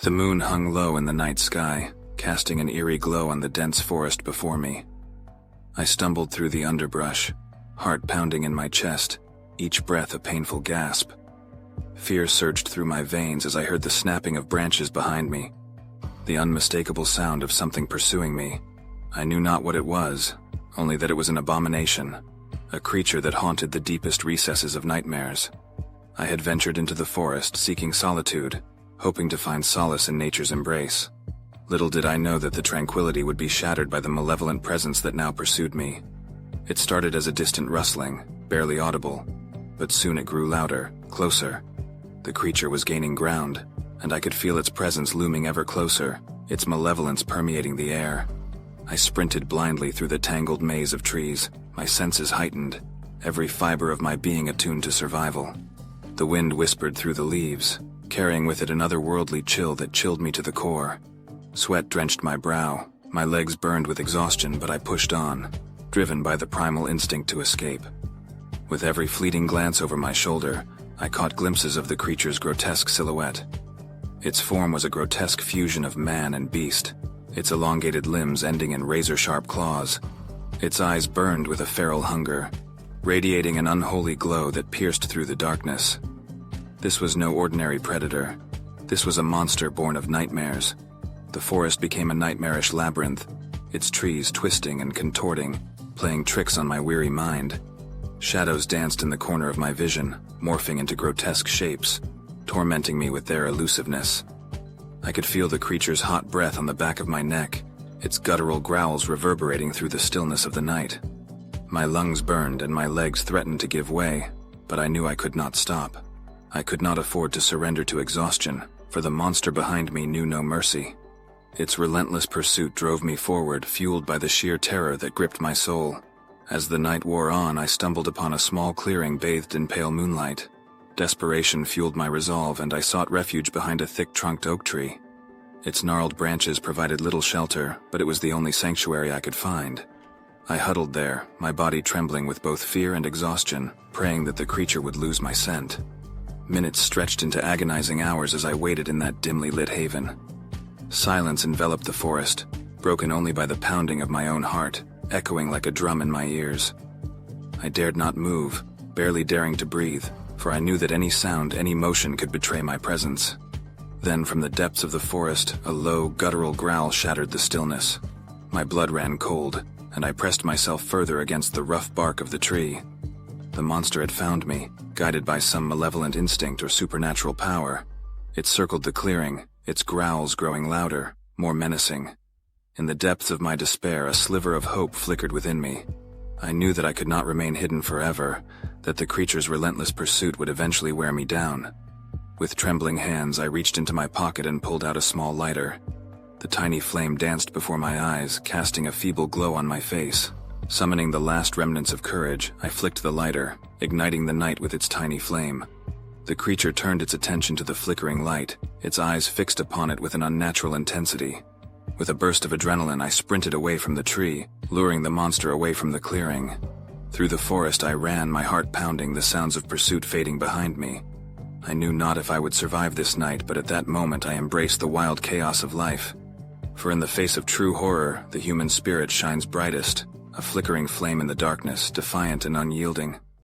The moon hung low in the night sky, casting an eerie glow on the dense forest before me. I stumbled through the underbrush, heart pounding in my chest, each breath a painful gasp. Fear surged through my veins as I heard the snapping of branches behind me, the unmistakable sound of something pursuing me. I knew not what it was, only that it was an abomination, a creature that haunted the deepest recesses of nightmares. I had ventured into the forest seeking solitude, hoping to find solace in nature's embrace. Little did I know that the tranquility would be shattered by the malevolent presence that now pursued me. It started as a distant rustling, barely audible, but soon it grew louder, closer. The creature was gaining ground, and I could feel its presence looming ever closer, its malevolence permeating the air. I sprinted blindly through the tangled maze of trees, my senses heightened, every fiber of my being attuned to survival. The wind whispered through the leaves, carrying with it an otherworldly chill that chilled me to the core. Sweat drenched my brow, my legs burned with exhaustion, but I pushed on, driven by the primal instinct to escape. With every fleeting glance over my shoulder, I caught glimpses of the creature's grotesque silhouette. Its form was a grotesque fusion of man and beast, its elongated limbs ending in razor-sharp claws. Its eyes burned with a feral hunger, radiating an unholy glow that pierced through the darkness. This was no ordinary predator. This was a monster born of nightmares. The forest became a nightmarish labyrinth, its trees twisting and contorting, playing tricks on my weary mind. Shadows danced in the corner of my vision, morphing into grotesque shapes, tormenting me with their elusiveness. I could feel the creature's hot breath on the back of my neck, its guttural growls reverberating through the stillness of the night. My lungs burned and my legs threatened to give way, but I knew I could not stop. I could not afford to surrender to exhaustion, for the monster behind me knew no mercy. Its relentless pursuit drove me forward, fueled by the sheer terror that gripped my soul. As the night wore on, I stumbled upon a small clearing bathed in pale moonlight. Desperation fueled my resolve, and I sought refuge behind a thick-trunked oak tree. Its gnarled branches provided little shelter, but it was the only sanctuary I could find. I huddled there, my body trembling with both fear and exhaustion, praying that the creature would lose my scent. Minutes stretched into agonizing hours as I waited in that dimly lit haven. Silence enveloped the forest, broken only by the pounding of my own heart, echoing like a drum in my ears. I dared not move, barely daring to breathe, for I knew that any sound, any motion could betray my presence. Then from the depths of the forest, a low, guttural growl shattered the stillness. My blood ran cold, and I pressed myself further against the rough bark of the tree. The monster had found me, guided by some malevolent instinct or supernatural power. It circled the clearing, its growls growing louder, more menacing. In the depths of my despair, a sliver of hope flickered within me. I knew that I could not remain hidden forever, that the creature's relentless pursuit would eventually wear me down. With trembling hands, I reached into my pocket and pulled out a small lighter. The tiny flame danced before my eyes, casting a feeble glow on my face. Summoning the last remnants of courage, I flicked the lighter, igniting the night with its tiny flame. The creature turned its attention to the flickering light, its eyes fixed upon it with an unnatural intensity. With a burst of adrenaline, I sprinted away from the tree, luring the monster away from the clearing. Through the forest I ran, my heart pounding, the sounds of pursuit fading behind me. I knew not if I would survive this night, but at that moment I embraced the wild chaos of life. For in the face of true horror, the human spirit shines brightest, a flickering flame in the darkness, defiant and unyielding.